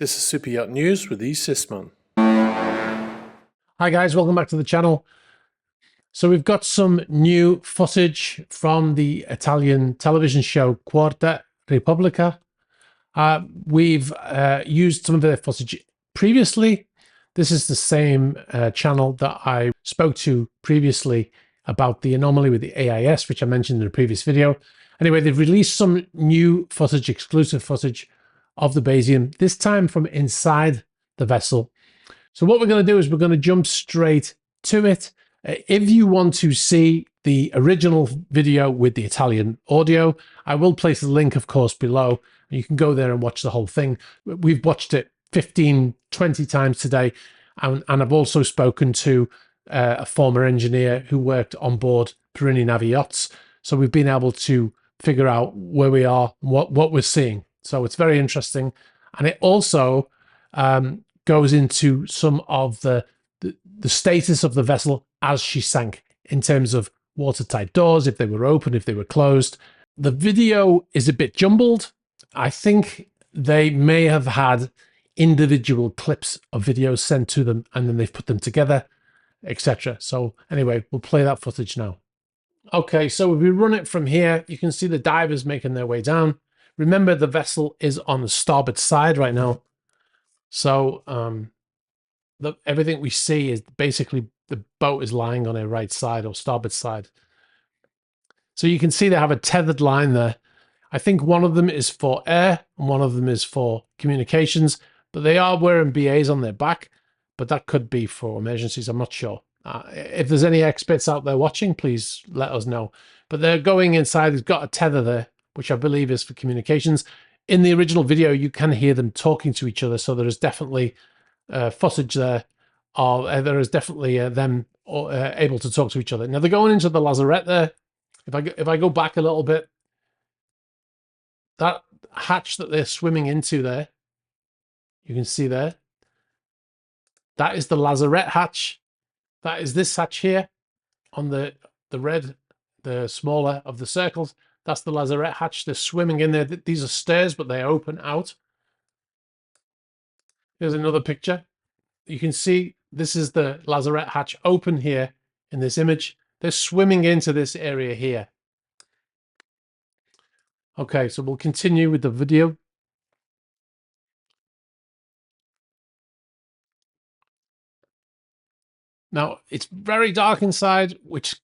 This is Super Yacht News with E. Sisman. Hi guys, welcome back to the channel. So we've got some new footage from the Italian television show Quarta Republica. We've used some of their footage previously. This is the same channel that I spoke to previously about the anomaly with the AIS, which I mentioned in a previous video. Anyway, they've released some new footage, exclusive footage of the Bayesian, this time from inside the vessel. So what we're going to do is we're going to jump straight to it. If you want to see the original video with the Italian audio, I will place the link, of course, below. You can go there and watch the whole thing. We've watched it 15, 20 times today. And I've also spoken to a former engineer who worked on board Navi yachts. So we've been able to figure out where we are, what we're seeing. So it's very interesting. And it also goes into some of the status of the vessel as she sank in terms of watertight doors, if they were open, if they were closed. The video is a bit jumbled. I think they may have had individual clips of videos sent to them and then they've put them together, etc. So anyway, we'll play that footage now. Okay, so if we run it from here, you can see the divers making their way down. Remember, the vessel is on the starboard side right now. So everything we see is basically the boat is lying on her right side or starboard side. So you can see they have a tethered line there. I think one of them is for air and one of them is for communications, but they are wearing BAs on their back, but that could be for emergencies. I'm not sure. If there's any experts out there watching, please let us know. But they're going inside. They've got a tether there, which I believe is for communications. In the original video, you can hear them talking to each other. So there is definitely footage there. There is definitely them able to talk to each other. Now they're going into the lazarette there. If I go back a little bit, that hatch that they're swimming into there, you can see there. That is the lazarette hatch. That is this hatch here on the red, the smaller of the circles. That's the lazarette hatch. They're swimming in there. These are stairs, but they open out. Here's another picture. You can see this is the lazarette hatch open here in this image. They're swimming into this area here. Okay, so we'll continue with the video. Now, it's very dark inside, which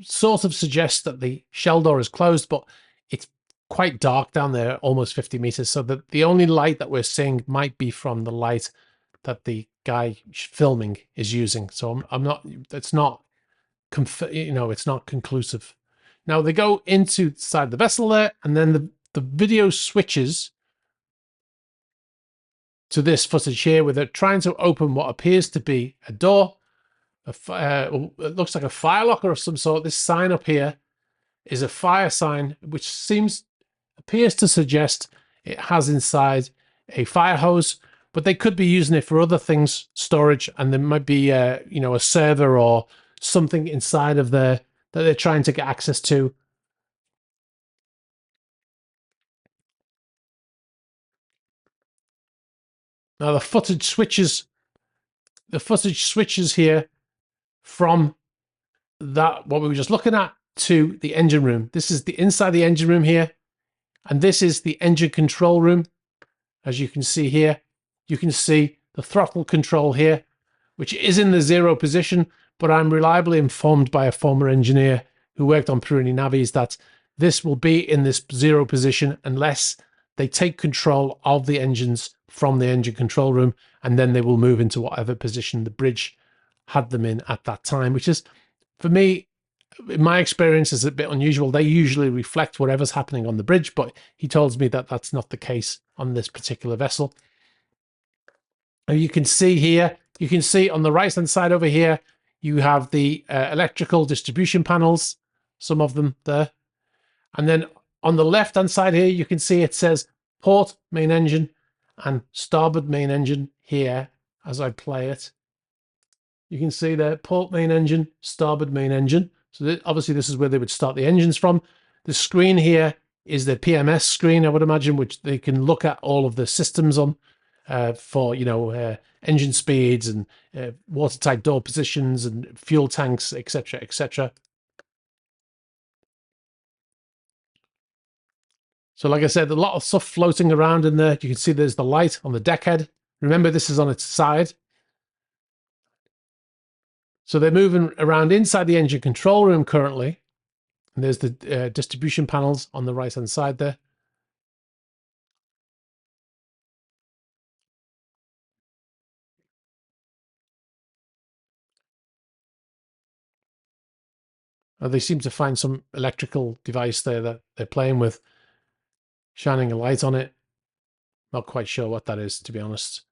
sort of suggests that the shell door is closed, but it's quite dark down there, almost 50 meters. So that the only light that we're seeing might be from the light that the guy filming is using. So I'm not, it's not, it's not conclusive. Now they go inside the vessel there, and then the video switches to this footage here where they're trying to open what appears to be a door. It looks like a fire locker of some sort. This sign up here is a fire sign, which appears to suggest it has inside a fire hose, but they could be using it for other things, storage, and there might be a server or something inside of there that they're trying to get access to. Now the footage switches here from that, what we were just looking at, to the engine room. This is the inside the engine room here, and this is the engine control room. As you can see here, you can see the throttle control here, which is in the 0 position, but I'm reliably informed by a former engineer who worked on Navis that this will be in this 0 position unless they take control of the engines from the engine control room, and then they will move into whatever position the bridge had them in at that time, which is, for me, in my experience, is a bit unusual. They usually reflect whatever's happening on the bridge, but he told me that that's not the case on this particular vessel. And you can see here, you can see on the right hand side over here, you have the electrical distribution panels, some of them there. And then on the left hand side here, you can see it says port main engine and starboard main engine here as I play it. You can see there, port main engine, starboard main engine. So obviously this is where they would start the engines from. The screen here is the PMS screen, I would imagine, which they can look at all of the systems on. for, you know, engine speeds and watertight door positions and fuel tanks, etc., etc. So like I said, a lot of stuff floating around in there. You can see there's the light on the deck head. Remember, this is on its side. So they're moving around inside the engine control room currently. And there's the distribution panels on the right-hand side there. They seem to find some electrical device there that they're playing with, shining a light on it. Not quite sure what that is, to be honest.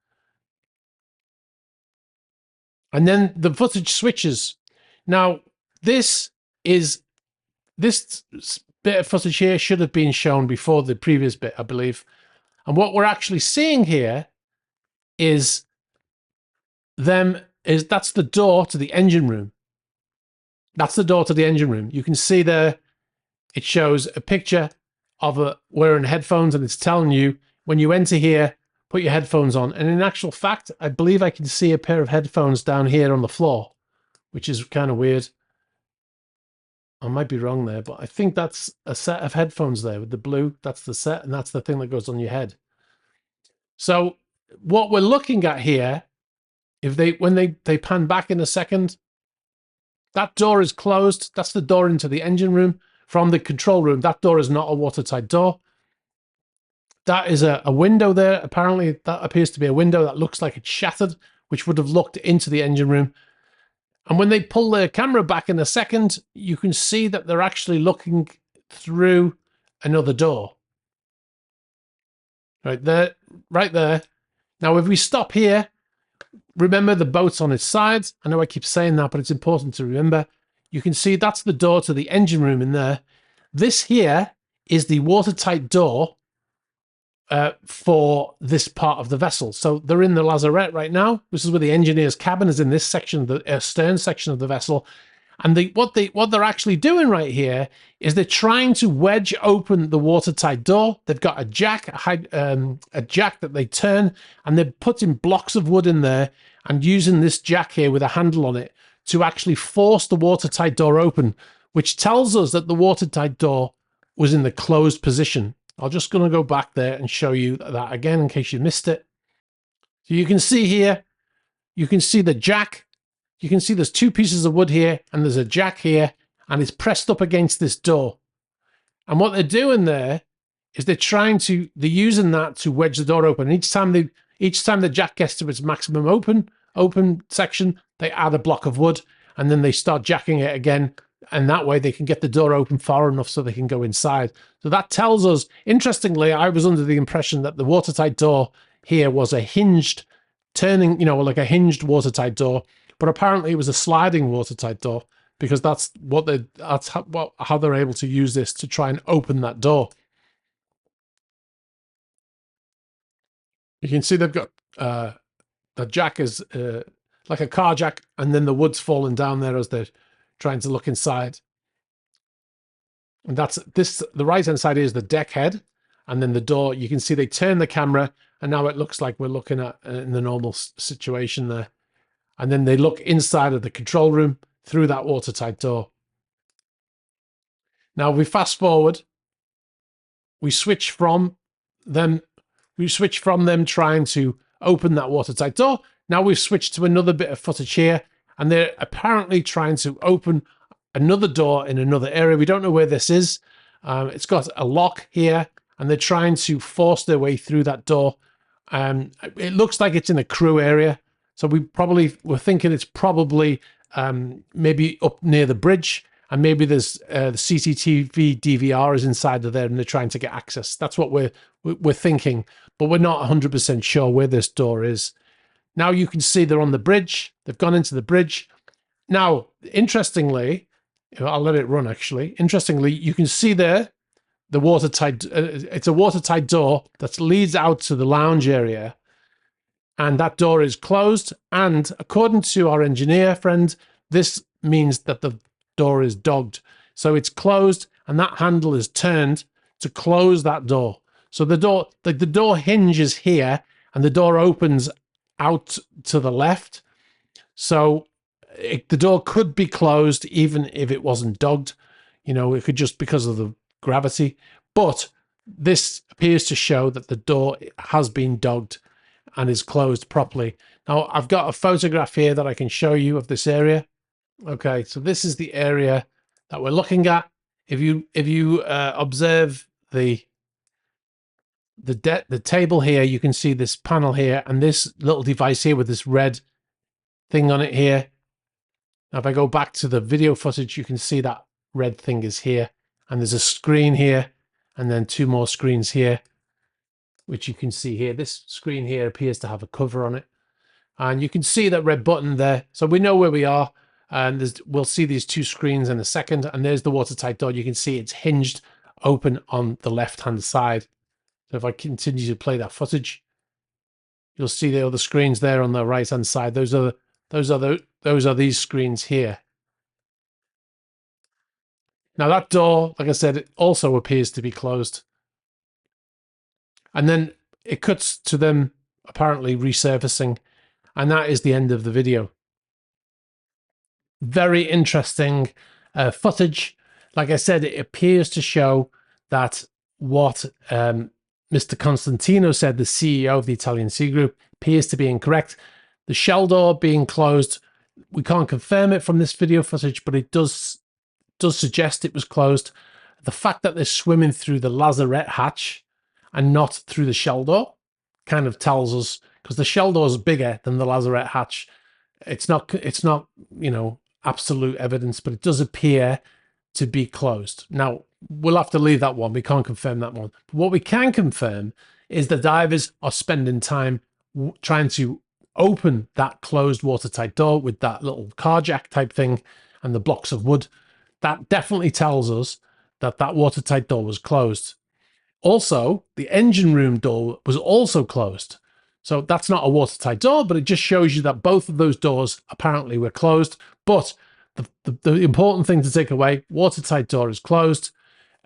And then the footage switches. Now, this bit of footage here should have been shown before the previous bit, I believe. And what we're actually seeing here is that's the door to the engine room. That's the door to the engine room. You can see there, it shows a picture of wearing headphones, and it's telling you when you enter here, put your headphones on. And in actual fact, I believe I can see a pair of headphones down here on the floor, which is kind of weird. I might be wrong there, but I think that's a set of headphones there with the blue. That's the set, and that's the thing that goes on your head. So what we're looking at here, when they pan back in a second, that door is closed. That's the door into the engine room. From the control room, that door is not a watertight door. That is a window there. Apparently, that appears to be a window that looks like it's shattered, which would have looked into the engine room. And when they pull their camera back in a second, you can see that they're actually looking through another door. Right there, right there. Now, if we stop here, remember the boat's on its side. I know I keep saying that, but it's important to remember. You can see that's the door to the engine room in there. This here is the watertight door for this part of the vessel. So they're in the lazarette right now. This is where the engineer's cabin is, in this section, the stern section of the vessel. And what they're actually doing right here is they're trying to wedge open the watertight door. They've got a jack that they turn, and they're putting blocks of wood in there and using this jack here with a handle on it to actually force the watertight door open, which tells us that the watertight door was in the closed position. I'm just going to go back there and show you that again in case you missed it. So you can see here, you can see the jack. You can see there's two pieces of wood here, and there's a jack here, and it's pressed up against this door. And what they're doing there is they're using that to wedge the door open. And each time the jack gets to its maximum open section, they add a block of wood, and then they start jacking it again. And that way they can get the door open far enough so they can go inside. So that tells us, interestingly, I was under the impression that the watertight door here was a hinged, turning, like a hinged watertight door. But apparently it was a sliding watertight door, because that's how they're able to use this to try and open that door. You can see they've got the jack is like a car jack, and then the wood's falling down there as they're trying to look inside. And the right hand side is the deck head, and then the door. You can see they turn the camera, and now it looks like we're looking at in the normal situation there. And then they look inside of the control room through that watertight door. Now we fast forward. We switch from them trying to open that watertight door. Now we've switched to another bit of footage here, and they're apparently trying to open another door in another area. We don't know where this is. It's got a lock here, and they're trying to force their way through that door. It looks like it's in a crew area. So we're thinking it's probably maybe up near the bridge, and maybe there's the CCTV DVR is inside of there, and they're trying to get access. That's what we're thinking, but we're not 100% sure where this door is. Now you can see they're on the bridge. They've gone into the bridge. Now, interestingly, I'll let it run actually. Interestingly, you can see there the watertight. It's a watertight door that leads out to the lounge area. And that door is closed. And according to our engineer friend, this means that the door is dogged. So it's closed, and that handle is turned to close that door. So the door hinges here, and the door opens out to the left. So the door could be closed even if it wasn't dogged. You know, it could just because of the gravity. But this appears to show that the door has been dogged and is closed properly. Now, I've got a photograph here that I can show you of this area. Okay, so this is the area that we're looking at. If you observe the table here, you can see this panel here and this little device here with this red thing on it here. Now, if I go back to the video footage, you can see that red thing is here, and there's a screen here, and then two more screens here, which you can see here. This screen here appears to have a cover on it, and you can see that red button there. So we know where we are, and we'll see these two screens in a second. And there's the watertight door. You can see it's hinged open on the left-hand side. So if I continue to play that footage, you'll see the other screens there on the right-hand side. Those are these screens here. Now that door, like I said, it also appears to be closed. And then it cuts to them apparently resurfacing, and that is the end of the video. Very interesting footage. Like I said, it appears to show that what Mr. Constantino said, the CEO of the Italian Sea Group, appears to be incorrect. The shell door being closed, we can't confirm it from this video footage, but it does suggest it was closed. The fact that they're swimming through the lazarette hatch and not through the shell door kind of tells us, because the shell door is bigger than the lazarette hatch. It's not, you know, absolute evidence, but it does appear to be closed. Now, we'll have to leave that one. We can't confirm that one. But what we can confirm is the divers are spending time trying to open that closed watertight door with that little car jack type thing and the blocks of wood. That definitely tells us that that watertight door was closed. Also, the engine room door was also closed. So that's not a watertight door, but it just shows you that both of those doors apparently were closed. But the important thing to take away, watertight door is closed.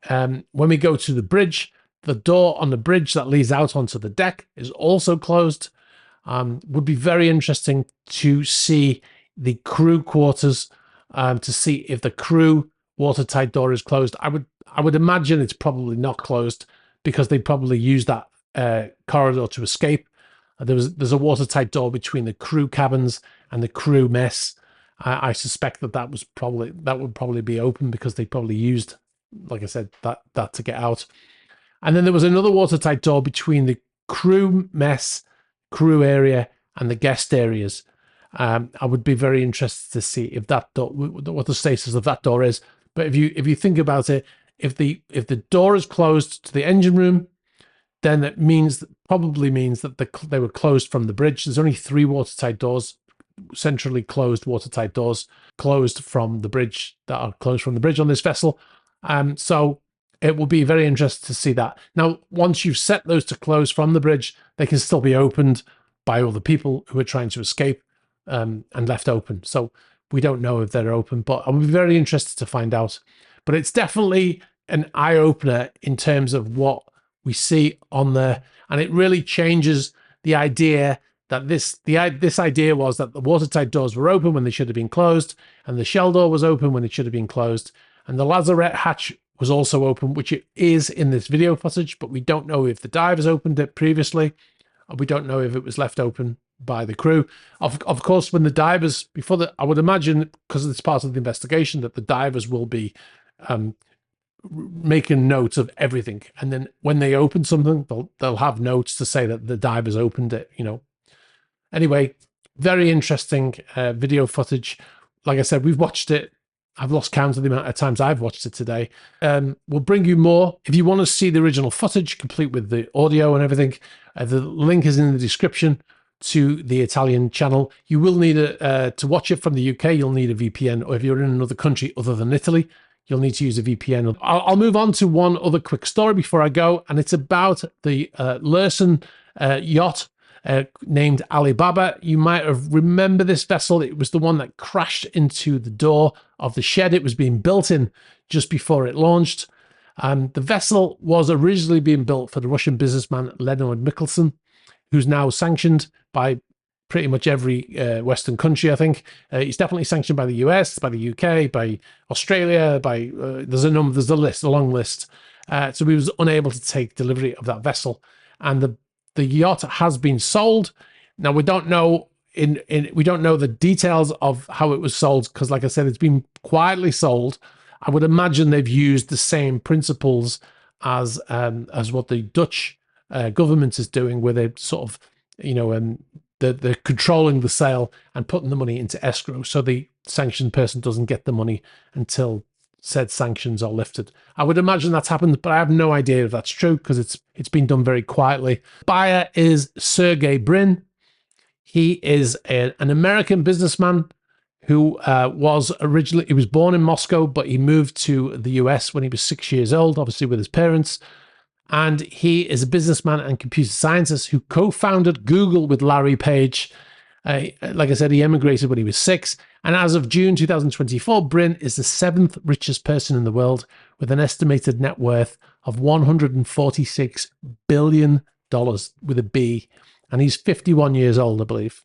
When we go to the bridge, the door on the bridge that leads out onto the deck is also closed. Would be very interesting to see the crew quarters, to see if the crew watertight door is closed. I would imagine it's probably not closed, because they probably use that corridor to escape. There's a watertight door between the crew cabins and the crew mess. I suspect that would probably be open, because they probably used, like I said, that to get out. And then there was another watertight door between the crew mess, crew area, and the guest areas. I would be very interested to see if that door, what the status of that door is. But if you think about it, if the door is closed to the engine room, then it probably means that they were closed from the bridge. There's only 3 watertight doors, centrally closed watertight doors, closed from the bridge, that are closed from the bridge on this vessel. So it will be very interesting to see that. Now, once you've set those to close from the bridge, they can still be opened by all the people who are trying to escape, and left open. So we don't know if they're open, but I would be very interested to find out. But it's definitely an eye-opener in terms of what we see on there, and it really changes the idea that this idea was that the watertight doors were open when they should have been closed, and the shell door was open when it should have been closed, and the lazarette hatch was also open, which it is in this video footage, but we don't know if the divers opened it previously, and we don't know if it was left open by the crew. Of course, when the divers, I would imagine, because it's part of the investigation, that the divers will be making notes of everything, and then when they open something, they'll have notes to say that the divers opened it, you know. Anyway, very interesting video footage. Like I said, we've watched it. I've lost count of the amount of times I've watched it today. We'll bring you more. If you want to see the original footage, complete with the audio and everything, the link is in the description to the Italian channel. You will need to watch it from the UK, you'll need a VPN, or if you're in another country other than Italy, you'll need to use a VPN. I'll move on to one other quick story before I go, and it's about the Lurssen yacht named Alibaba. You might have remember this vessel. It was the one that crashed into the door of the shed it was being built in just before it launched. The vessel was originally being built for the Russian businessman Leonid Mikhelson, who's now sanctioned by pretty much every Western country, I think. He's definitely sanctioned by the US, by the UK, by Australia, by there's a list, a long list. So he was unable to take delivery of that vessel, and the yacht has been sold. Now we don't know we don't know the details of how it was sold, because, like I said, it's been quietly sold. I would imagine they've used the same principles as what the Dutch government is doing, where they sort of, they're controlling the sale and putting the money into escrow, so the sanctioned person doesn't get the money until said sanctions are lifted. I would imagine that's happened, but I have no idea if that's true, because it's been done very quietly. Buyer is Sergey Brin. He is an American businessman who was born in Moscow, but he moved to the US when he was 6 years old, obviously with his parents. And he is a businessman and computer scientist who co-founded Google with Larry Page. Like I said, he emigrated when he was 6. And as of June 2024, Brin is the 7th richest person in the world, with an estimated net worth of $146 billion with a B. And he's 51 years old, I believe.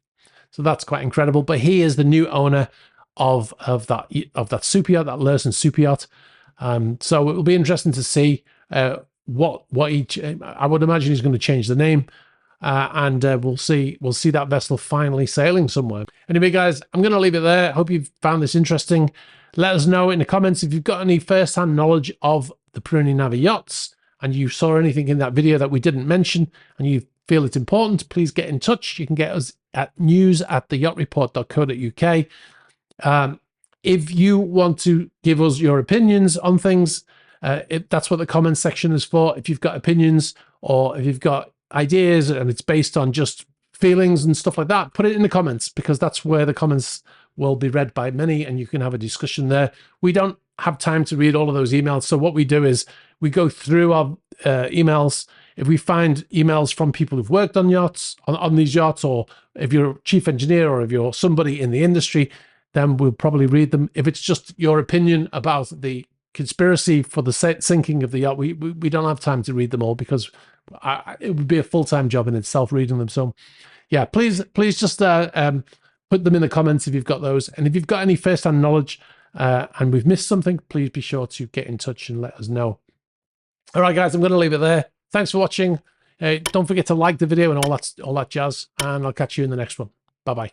So that's quite incredible. But he is the new owner of that superyacht, that Lurssen superyacht. So it will be interesting to see what I would imagine he's going to change the name, and we'll see that vessel finally sailing somewhere. Anyway, guys, I'm going to leave it there. I hope you've found this interesting. Let us know in the comments if you've got any first-hand knowledge of the Piruni Navy yachts, and you saw anything in that video that we didn't mention, and you feel it's important. Please get in touch. You can get us at news@theyachtreport.co.uk. If you want to give us your opinions on things, that's what the comments section is for. If you've got opinions, or if you've got ideas and it's based on just feelings and stuff like that, put it in the comments, because that's where the comments will be read by many and you can have a discussion there. We don't have time to read all of those emails, so what we do is we go through our emails. If we find emails from people who've worked on yachts, on these yachts, or if you're a chief engineer or if you're somebody in the industry, then we'll probably read them. If it's just your opinion about the conspiracy for the sinking of the yacht, we don't have time to read them all, because it would be a full-time job in itself reading them. So yeah, please just put them in the comments if you've got those, and if you've got any first-hand knowledge and we've missed something, please be sure to get in touch and let us know. All right, guys, I'm going to leave it there. Thanks for watching. Don't forget to like the video and all that jazz, and I'll catch you in the next one. Bye-bye.